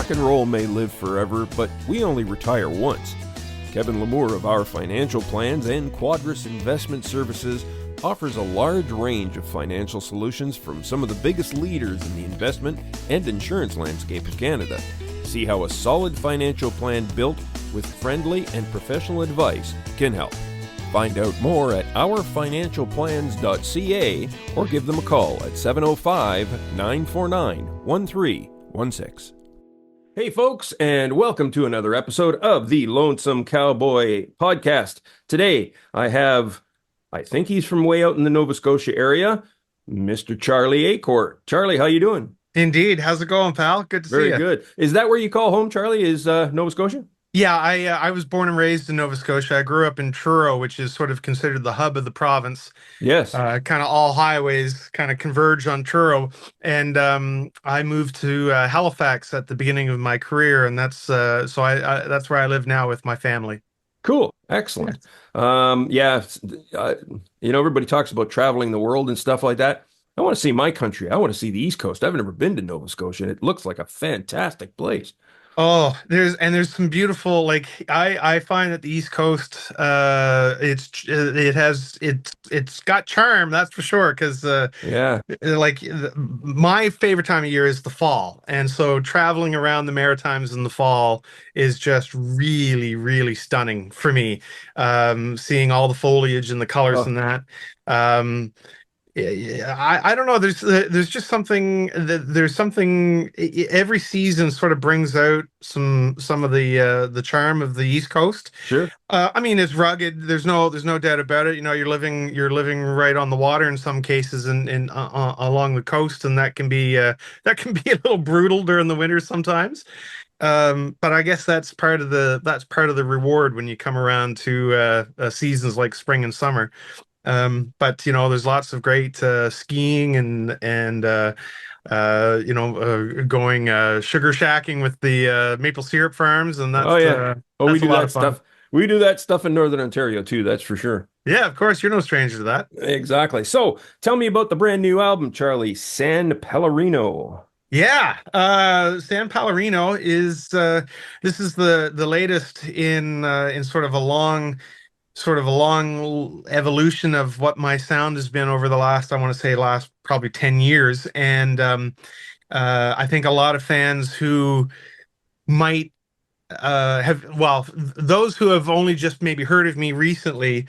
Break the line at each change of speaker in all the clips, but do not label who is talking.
Rock and roll may live forever, but we only retire once. Kevin Lamour of Our Financial Plans and Quadris Investment Services offers a large range of financial solutions from some of the biggest leaders in the investment and insurance landscape of Canada. See how a solid financial plan built with friendly and professional advice can help. Find out more at ourfinancialplans.ca or give them a call at 705-949-1316. Hey folks, and welcome to another episode of the Lonesome Cowboy podcast. Today I think he's from way out in the Nova Scotia area, Mr. Charlie Acorn. Charlie, how you doing?
Indeed. How's it going, pal? Good to see you.
Very good. Is that where you call home, Charlie, is Nova Scotia?
Yeah, I was born and raised in Nova Scotia. I grew up in Truro, which is sort of considered the hub of the province.
Yes.
Kind of all highways kind of converge on Truro. And I moved to Halifax at the beginning of my career, and that's that's where I live now with my family.
Cool. Excellent. Everybody talks about traveling the world and stuff like that. I want to see my country. I want to see the East Coast. I've never been to Nova Scotia, and it looks like a fantastic place.
Oh, there's some beautiful, like I find that the East Coast, it's got charm, that's for sure. Because my favorite time of year is the fall, and so traveling around the Maritimes in the fall is just really, really stunning for me. Seeing all the foliage and the colors and that. I don't know. There's just something. There's something. Every season sort of brings out some of the charm of the East Coast.
Sure.
I mean, it's rugged. There's no doubt about it. You know, you're living right on the water in some cases, and along the coast, and that can be a little brutal during the winter sometimes. But I guess that's part of the reward when you come around to seasons like spring and summer. But there's lots of great skiing and going sugar shacking with the maple syrup farms, and that's
we do that stuff. We do that stuff in Northern Ontario too. That's for sure.
Yeah, of course, you're no stranger to that.
Exactly. So tell me about the brand new album, Charlie. San Pellegrino.
Yeah, San Pellegrino is this is the latest in sort of a long evolution of what my sound has been over the last probably 10 years. And I think a lot of fans who might those who have only just maybe heard of me recently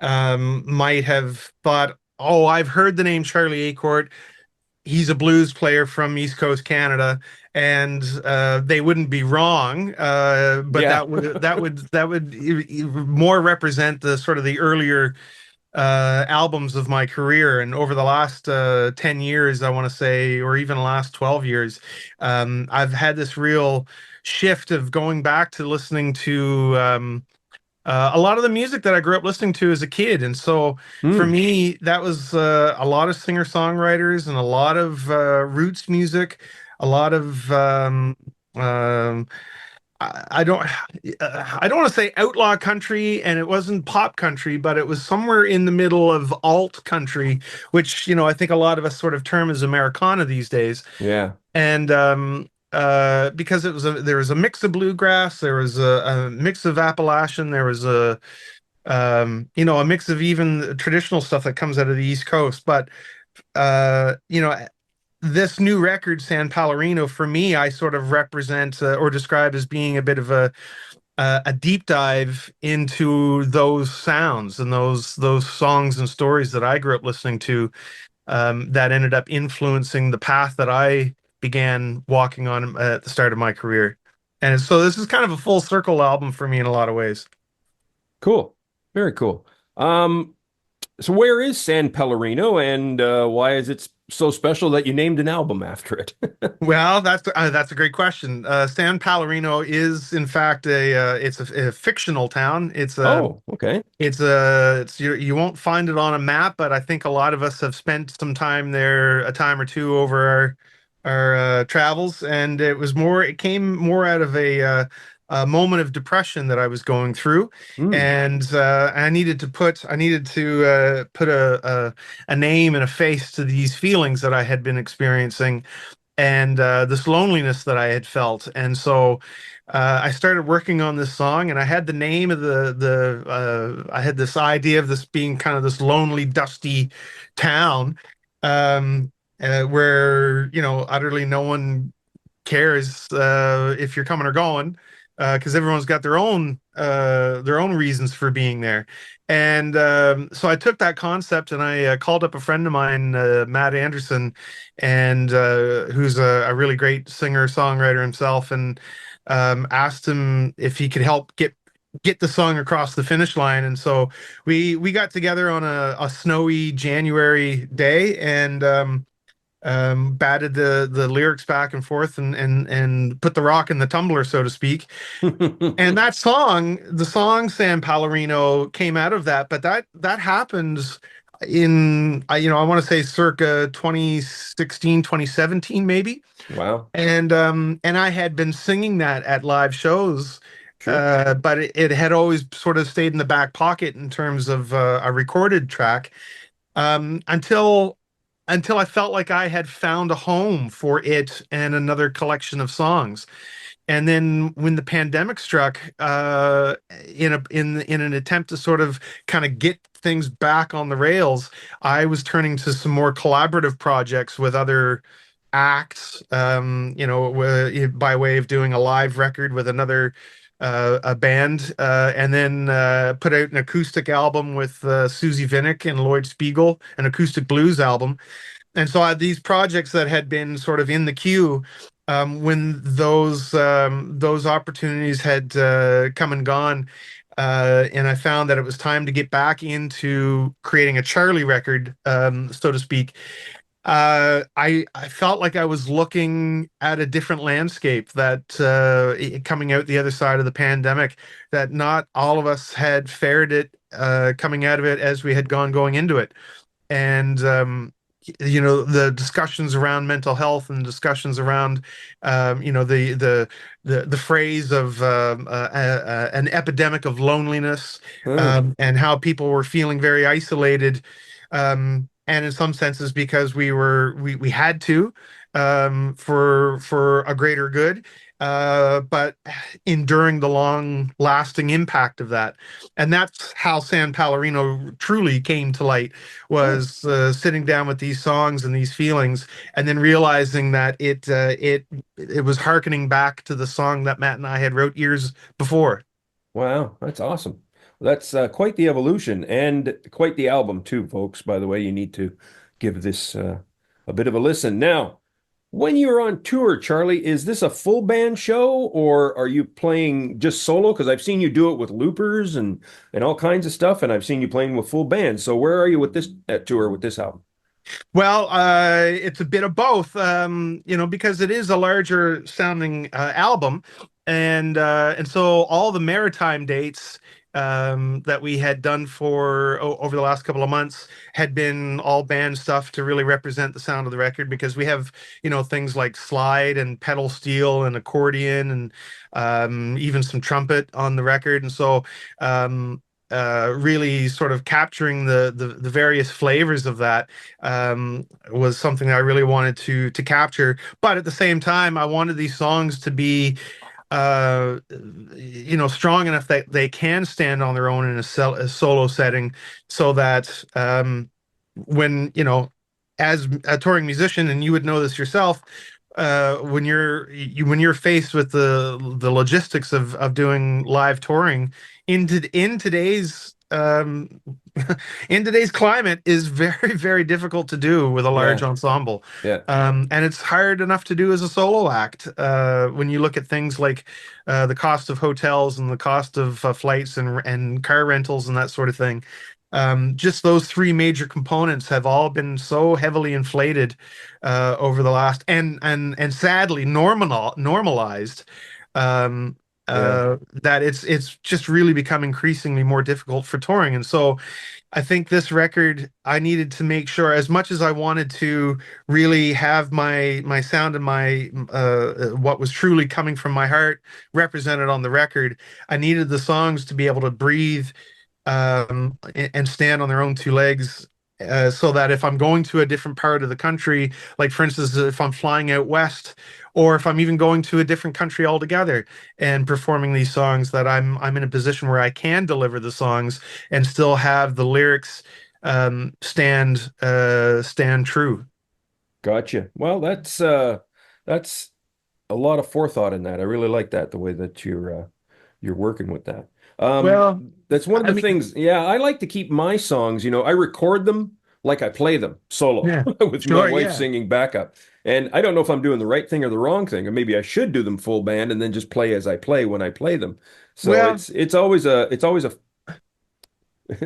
might have thought, oh, I've heard the name Charlie Acorn. He's a blues player from East Coast Canada, and they wouldn't be wrong. But that would more represent the sort of the earlier albums of my career. And over the last 10 years, I want to say, or even the last 12 years, I've had this real shift of going back to listening to a lot of the music that I grew up listening to as a kid. And so for me, that was a lot of singer-songwriters and a lot of roots music, a lot of I don't want to say outlaw country, and it wasn't pop country, but it was somewhere in the middle of alt country, which I think a lot of us sort of term as Americana these days.
Yeah.
And because there was a mix of bluegrass, there was a mix of Appalachian, there was a mix of even traditional stuff that comes out of the East Coast. But this new record, San Pellegrino, for me, I sort of represent or describe as being a bit of a deep dive into those sounds and those songs and stories that I grew up listening to, that ended up influencing the path that I began walking on at the start of my career. And so this is kind of a full circle album for me in a lot of ways.
Cool. Very cool. So where is San Pellegrino, and why is it so special that you named an album after it?
Well, that's a great question. San Pellegrino is in fact it's a fictional town.
Okay.
You won't find it on a map, but I think a lot of us have spent some time there, a time or two over our travels, and it came more out of a moment of depression that I was going through, and I needed to put a name and a face to these feelings that I had been experiencing. and this loneliness that I had felt. And so I started working on this song, and I had the name of I had this idea of this being kind of this lonely, dusty town, um, where, utterly no one cares if you're coming or going, because everyone's got their own reasons for being there. And so I took that concept and I called up a friend of mine, Matt Anderson, and who's a really great singer songwriter himself, and asked him if he could help get the song across the finish line. And so we got together on a snowy January day, and batted the lyrics back and forth, and put the rock in the tumbler, so to speak. And that song, the song San Palorino, came out of that. But that happened in, I want to say circa 2016, 2017, maybe.
Wow.
And I had been singing that at live shows,
Sure.
but it had always sort of stayed in the back pocket in terms of a recorded track, until I felt like I had found a home for it and another collection of songs. And then when the pandemic struck, in an attempt to sort of kind of get things back on the rails, I was turning to some more collaborative projects with other acts, by way of doing a live record with another a band, and then put out an acoustic album with Susie Vinnick and Lloyd Spiegel, an acoustic blues album. And so I had these projects that had been sort of in the queue, when those opportunities had come and gone, and I found that it was time to get back into creating a Charlie record, so to speak. I felt like I was looking at a different landscape, that coming out the other side of the pandemic, that not all of us had fared it coming out of it as we had going into it. And the discussions around mental health and discussions around the phrase of an epidemic of loneliness,
Hmm.
and how people were feeling very isolated, and in some senses because we had to, for a greater good, but enduring the long lasting impact of that. And that's how San Palorino truly came to light,
Hmm.
was sitting down with these songs and these feelings, and then realizing that it was hearkening back to the song that Matt and I had wrote years before.
Wow, that's awesome. That's quite the evolution and quite the album too, folks. By the way, you need to give this a bit of a listen. Now, when you're on tour, Charlie, is this a full band show or are you playing just solo? Because I've seen you do it with loopers and all kinds of stuff, and I've seen you playing with full bands. So where are you with this tour with this album?
Well, it's a bit of both, because it is a larger sounding album, and so all the maritime dates that we had done over the last couple of months had been all band stuff to really represent the sound of the record, because we have, things like slide and pedal steel and accordion, and even some trumpet on the record. And so really sort of capturing the various flavors of that, was something that I really wanted to capture. But at the same time, I wanted these songs to be strong enough that they can stand on their own in a solo setting, so that when, as a touring musician, and you would know this yourself, when you're faced with the logistics of doing live touring in today's in today's climate, is very, very difficult to do with a large
Yeah,
ensemble.
yeah.
And it's hard enough to do as a solo act, when you look at things like the cost of hotels and the cost of flights and car rentals and that sort of thing. Just those three major components have all been so heavily inflated over the last, and sadly normalized, um,
Yeah.
that it's just really become increasingly more difficult for touring. And so I think this record, I needed to make sure, as much as I wanted to really have my sound and my what was truly coming from my heart represented on the record, I needed the songs to be able to breathe, and stand on their own two legs, so that if I'm going to a different part of the country, like for instance, if I'm flying out west, or if I'm even going to a different country altogether and performing these songs, that I'm in a position where I can deliver the songs and still have the lyrics stand true.
Gotcha. Well, that's a lot of forethought in that. I really like that, the way that you're working with that.
Well,
That's one of
I
the
mean,
things. Yeah, I like to keep my songs, I record them like I play them solo
yeah,
with my
sure,
wife
yeah.
singing backup. And I don't know if I'm doing the right thing or the wrong thing, or maybe I should do them full band and then just play as I play when I play them. So
Well,
it's always a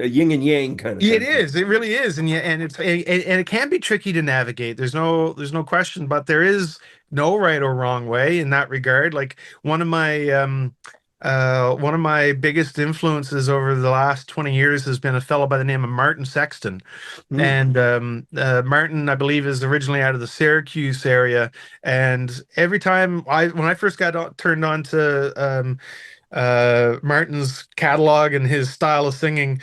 yin and yang kind of
it
thing.
is. It really is, and yeah, and it can be tricky to navigate. There's no question, but there is no right or wrong way in that regard. Like one of my biggest influences over the last 20 years has been a fellow by the name of Martin Sexton,
Hmm.
and Martin, I believe, is originally out of the Syracuse area. And every time when I first turned on to Martin's catalog and his style of singing,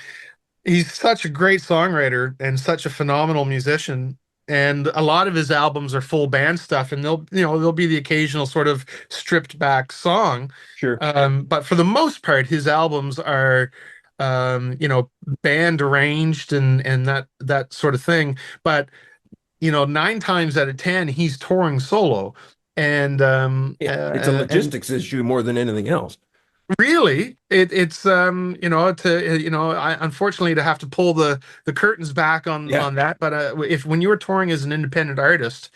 he's such a great songwriter and such a phenomenal musician. And a lot of his albums are full band stuff, and there'll be the occasional sort of stripped back song.
Sure.
But for the most part, his albums are, band arranged and that sort of thing. But 9 times out of 10, he's touring solo, and
Yeah, it's a logistics issue more than anything else.
really, it's unfortunately to have to pull the curtains back on
Yeah.
that. But if when you were touring as an independent artist,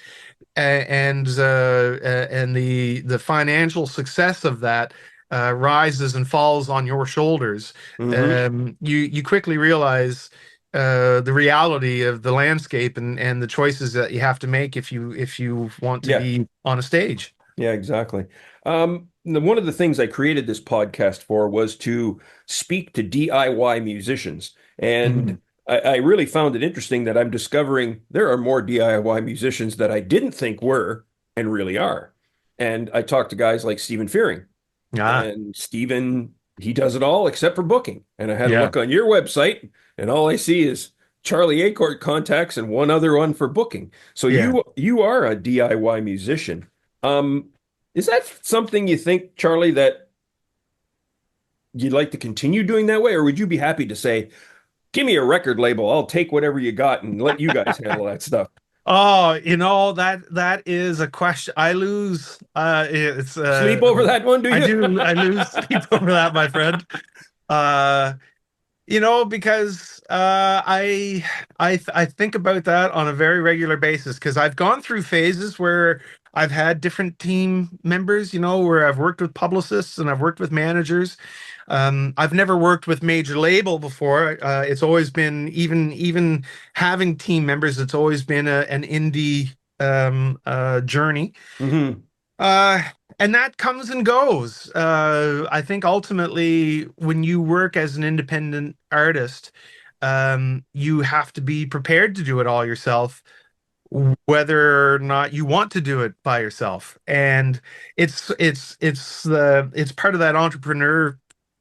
and the financial success of that rises and falls on your shoulders,
Hmm.
you quickly realize the reality of the landscape and the choices that you have to make if you want to
Yeah.
be on a stage.
Yeah, exactly. One of the things I created this podcast for was to speak to DIY musicians.
Mhm.
And I really found it interesting that I'm discovering there are more DIY musicians that I didn't think were and really are. And I talked to guys like Stephen Fearing.
Ah,
And Stephen, he does it all except for booking. And I had to
yeah.
look on your website, and all I see is Charlie Acorn contacts and one other one for booking. So
Yeah.
you are a DIY musician. Um, is that something you think, Charlie, that you'd like to continue doing that way, or would you be happy to say, "Give me a record label, I'll take whatever you got and let you guys handle that stuff"?
Oh, that is a question. I lose. It's
Sleep over that one, do
I
you?
do. I lose sleep over that, my friend. Uh, because I think about that on a very regular basis because I've gone through phases where I've had different team members, where I've worked with publicists and I've worked with managers. I've never worked with major label before. It's always been even having team members. It's always been an indie journey.
Hmm.
Uh, and that comes and goes. I think ultimately, when you work as an independent artist, you have to be prepared to do it all yourself, whether or not you want to do it by yourself. And it's part of that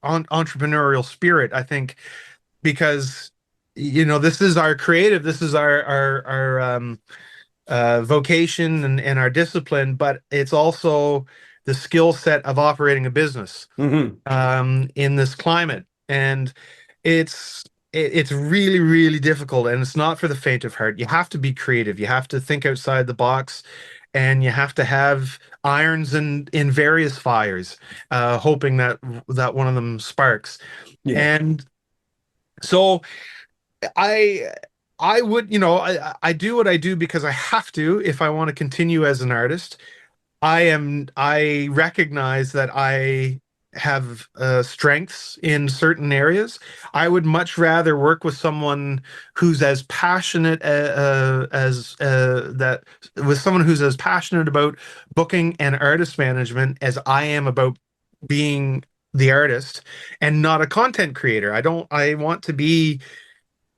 entrepreneurial spirit, I think, because this is our creative, this is our vocation and our discipline, but it's also the skill set of operating a business
Hmm.
in this climate. And it's it's really, really difficult, and it's not for the faint of heart. You have to be creative. You have to think outside the box, and you have to have irons in various fires, hoping that one of them sparks.
Yeah.
And so I I would, I do what I do because I have to if I want to continue as an artist. I recognize that I have strengths in certain areas. I would much rather work with someone who's as passionate as that with someone who's as passionate about booking and artist management as I am about being the artist and not a content creator. I want to be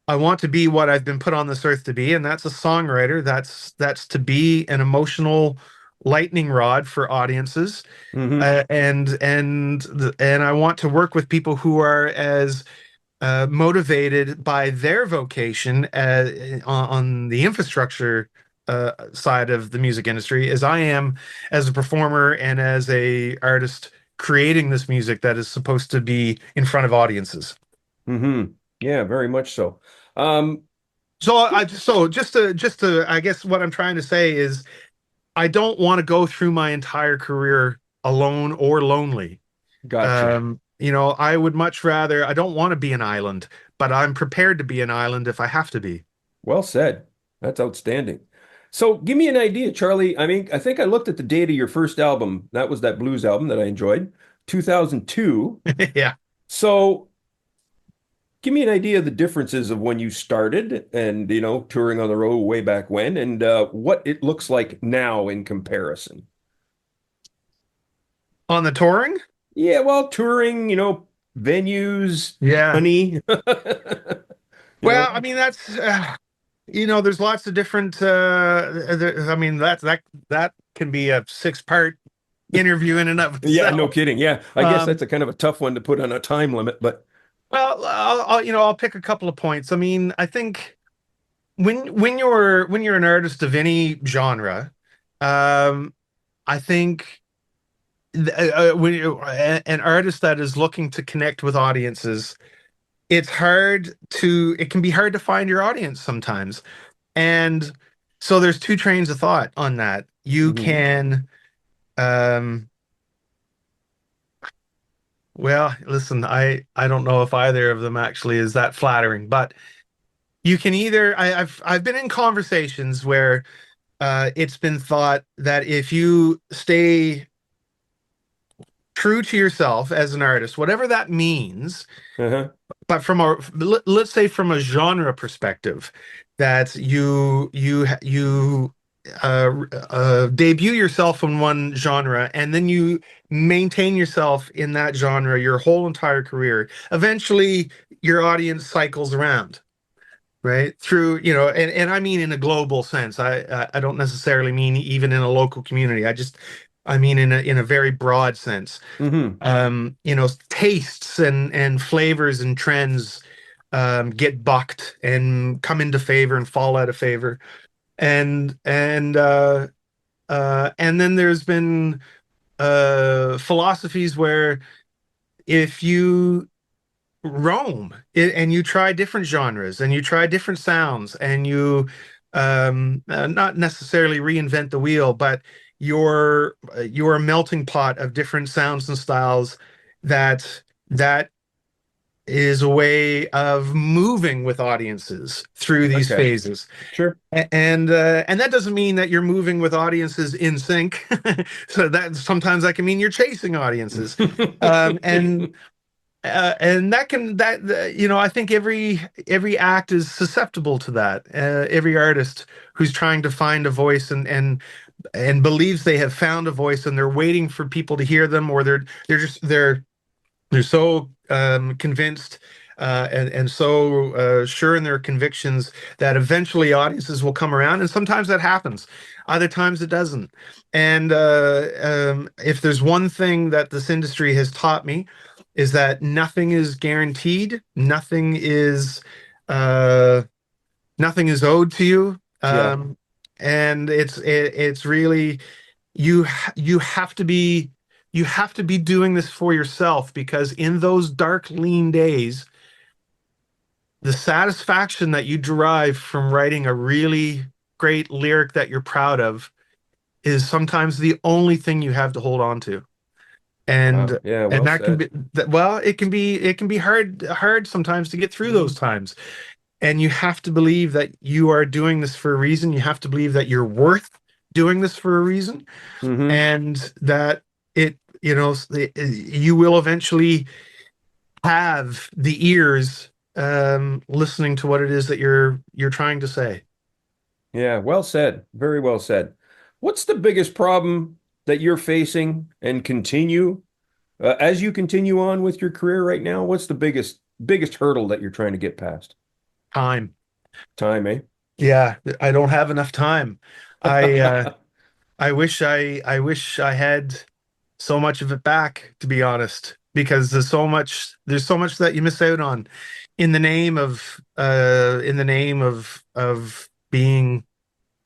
what I've been put on this earth to be, and that's a songwriter. That's to be an emotional lightning rod for audiences,
Hmm.
and I want to work with people who are as motivated by their vocation on the infrastructure side of the music industry as I am as a performer and as a artist creating this music that is supposed to be in front of audiences.
Mm-hmm. Yeah, very much so. Um,
So I guess what I'm trying to say is I don't want to go through my entire career alone or lonely.
Gotcha.
I would much rather, I don't want to be an island, but I'm prepared to be an island if I have to be.
Well said. That's outstanding. So give me an idea, Charlie. I mean, I think I looked at the date of your first album. That was that blues album that I enjoyed, 2002.
Yeah.
So give me an idea of the differences of when you started and, touring on the road way back when and what it looks like now in comparison.
On the touring?
Yeah, well, touring, venues,
Yeah.
money, you
Well,
know.
I mean, there's lots of different, I mean, that can be a six-part interview in and of
Yeah, no
itself.
kidding. Yeah, I guess
Um,
that's a kind of a tough one to put on a time limit, but
well, I'll pick a couple of points. I mean, I think when you're an artist of any genre, um, I think when you're an artist that is looking to connect with audiences, it can be hard to find your audience sometimes. And so there's two trains of thought on that. You
mhm.
can, um, well, listen, I don't know if either of them actually is that flattering, but you can either I've been in conversations where it's been thought that if you stay true to yourself as an artist, whatever that means,
Uh-huh.
but let's say from a genre perspective, that you debut yourself in one genre and then you maintain yourself in that genre your whole entire career. Eventually, your audience cycles around, right? Through, and I mean in a global sense. I don't necessarily mean even in a local community. I mean in a very broad sense.
Hmm.
Tastes and flavors and trends get bucked and come into favor and fall out of favor. And then there's been philosophies where if you roam and you try different genres and you try different sounds and you not necessarily reinvent the wheel, but you're a melting pot of different sounds and styles that is a way of moving with audiences through these
Okay.
phases.
Sure.
And that doesn't mean that you're moving with audiences in sync. So that sometimes that can mean you're chasing audiences. Um, and and I think every act is susceptible to that. Every artist who's trying to find a voice and believes they have found a voice and they're waiting for people to hear them, or they're so convinced and so sure in their convictions that eventually audiences will come around, and sometimes that happens. Other times it doesn't. And if there's one thing that this industry has taught me is that nothing is guaranteed, uh, nothing is owed to you,
Yeah.
and it's really you have to be doing this for yourself, because in those dark, lean days, the satisfaction that you derive from writing a really great lyric that you're proud of is sometimes the only thing you have to hold on to.
Wow.
And
Yeah,
and
well
that can
said.
be well, it can be hard sometimes to get through those
Hmm.
times. And you have to believe that you are doing this for a reason. You have to believe that you're worth doing this for a reason,
Hmm.
and that you will eventually have the ears listening to what it is that you're trying to say.
Yeah, well said. Very well said. What's the biggest problem that you're facing and continue as you continue on with your career right now? What's the biggest hurdle that you're trying to get past?
Time.
Time, eh?
Yeah, I don't have enough time. I I wish I had so much of it back, to be honest. because there's so much that you miss out on in the name of being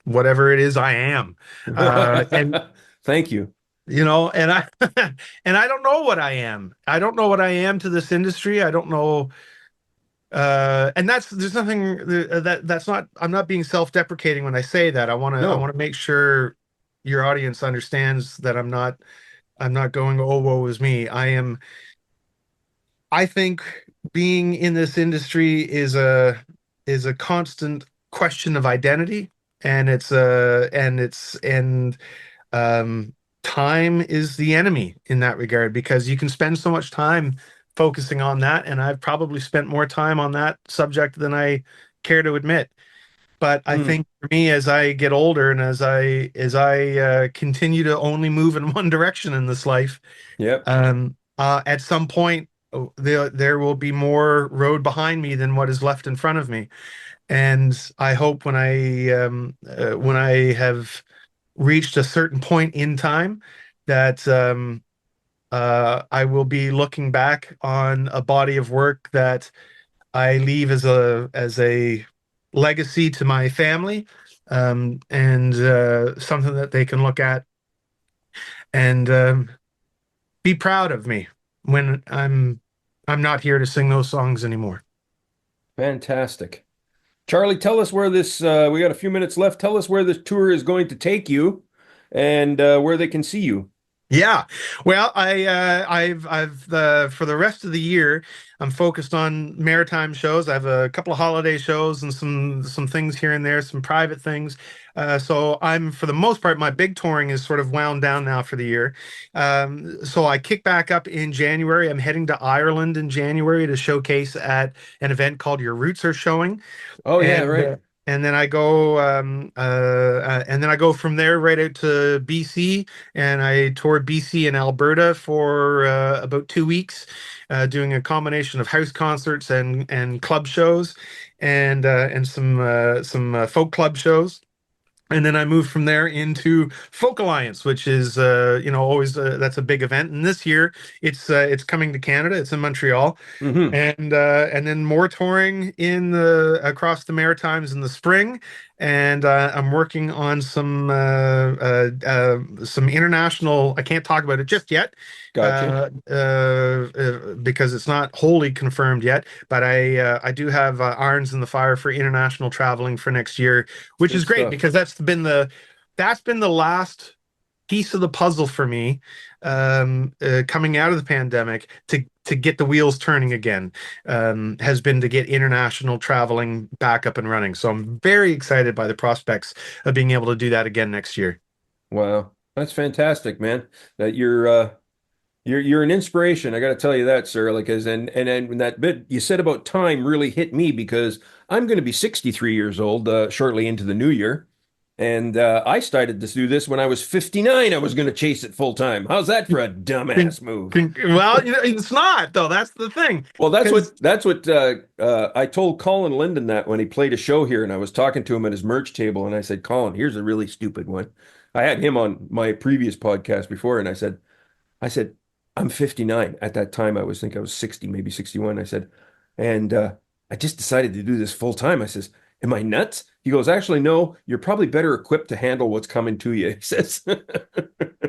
whatever it is I am. And
Thank you.
and I and I don't know what I am. I don't know what I am to this industry. I don't know. And there's nothing that's not, I'm not being self-deprecating when I say that. I
No.
want to make sure your audience understands that I'm not going, oh, woe is me. I think being in this industry is a constant question of identity, and um time is the enemy in that regard, because you can spend so much time focusing on that, and I've probably spent more time on that subject than I care to admit. But I
Mm.
think for me, as I get older and as I continue to only move in one direction in this life,
Yep.
at some point, there will be more road behind me than what is left in front of me. And I hope when I have reached a certain point in time that I will be looking back on a body of work that I leave as a legacy to my family, and something that they can look at and be proud of me when I'm not here to sing those songs anymore.
Fantastic. Charlie, tell us where this, we got a few minutes left. Tell us where this tour is going to take you and where they can see you.
Yeah. Well, I've for the rest of the year, I'm focused on maritime shows. I have a couple of holiday shows and some things here and there, some private things. So I'm, for the most part, my big touring is sort of wound down now for the year. So I kick back up in January. I'm heading to Ireland in January to showcase at an event called Your Roots Are Showing.
Oh, yeah,
and
right.
uh, and then I go from there right out to BC, and I toured BC and Alberta for about 2 weeks, doing a combination of house concerts and club shows, and some folk club shows. And then I moved from there into Folk Alliance, which is always that's a big event. And this year it's coming to Canada. It's in Montreal,
Hmm.
and then more touring in the across the Maritimes in the spring. And I'm working on some international. I can't talk about it just yet,
Gotcha.
because it's not wholly confirmed yet. But I do have irons in the fire for international traveling for next year, which
Good
is great
stuff.
because that's been the last piece of the puzzle for me, coming out of the pandemic to get the wheels turning again, has been to get international traveling back up and running. So I'm very excited by the prospects of being able to do that again next year.
Wow. That's fantastic, man. That you're an inspiration. I got to tell you that, sir. Like, as and that bit you said about time really hit me because I'm going to be 63 years old shortly into the new year, and I started to do this when I was 59. I was going to chase it full time. How's that for a dumbass move?
Well, it's not though. That's the thing.
Well,
Because
that's what I told Colin Linden that when he played a show here, and I was talking to him at his merch table, and I said, Colin, here's a really stupid one. I had him on my previous podcast before, and I said, I'm 59. At that time, I was 60, maybe 61. I said, and I just decided to do this full time. I says, am I nuts? He goes, actually, no, you're probably better equipped to handle what's coming to you. He says,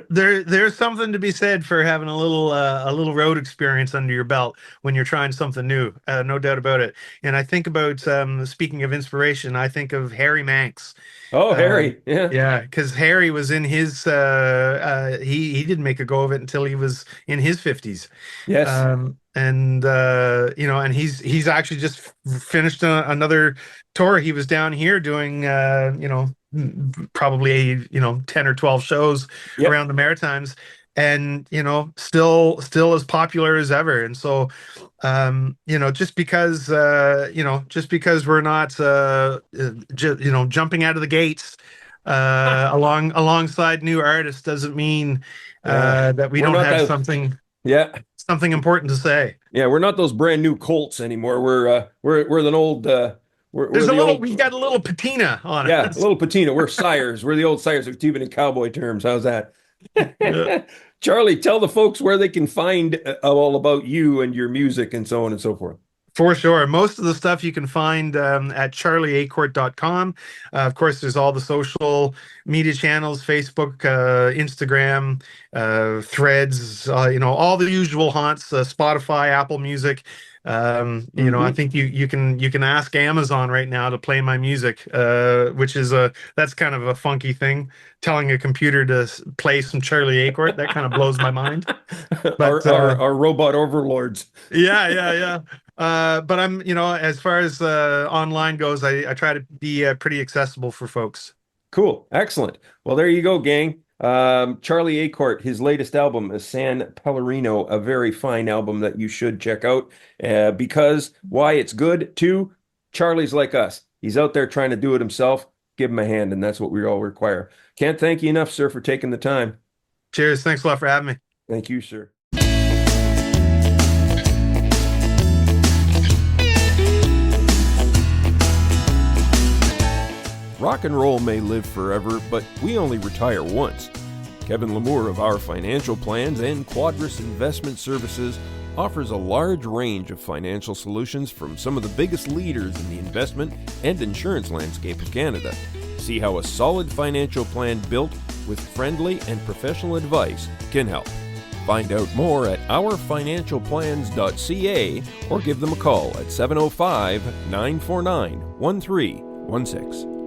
there's something to be said for having a little road experience under your belt when you're trying something new, no doubt about it. And I think about, speaking of inspiration, I think of Harry Manx.
oh,
uh,
Harry, yeah,
yeah, because Harry was in his he didn't make a go of it until he was in his 50s.
yes,
And and he's actually just finished another tour. He was down here doing probably 10 or 12 shows
yep.
around the Maritimes, and still as popular as ever. And so just because we're not jumping out of the gates alongside new artists doesn't mean
Yeah,
that we
we're
don't
not
have
that. Yeah,
something important to say.
yeah, we're not those brand new Colts anymore. We're an old we're the old
We got a little patina on
yeah, a
us.
little patina. We're sires. We're the old sires of even in cowboy terms. How's that?
Yeah.
Charlie, tell the folks where they can find all about you and your music and so on and so forth.
For sure. Most of the stuff you can find at charlieacourt.com. Of course, there's all the social media channels, Facebook, Instagram, Threads, all the usual haunts, Spotify, Apple Music. I think you can ask Amazon right now to play my music, which is that's kind of a funky thing. Telling a computer to play some Charlie Acourt, that kind of blows my mind. But
our robot overlords.
yeah. But I'm, as far as online goes, I try to be pretty accessible for folks.
Cool. Excellent. Well, there you go, gang. Charlie Acourt, his latest album is San Pellegrino, a very fine album that you should check out. Because why it's good, too, Charlie's like us. He's out there trying to do it himself. Give him a hand, and that's what we all require. Can't thank you enough, sir, for taking the time.
Cheers. Thanks a lot for having me.
Thank you, sir. Rock and roll may live forever, but we only retire once. Kevin Lamour of Our Financial Plans and Quadris Investment Services offers a large range of financial solutions from some of the biggest leaders in the investment and insurance landscape of Canada. See how a solid financial plan built with friendly and professional advice can help. Find out more at ourfinancialplans.ca or give them a call at 705-949-1316.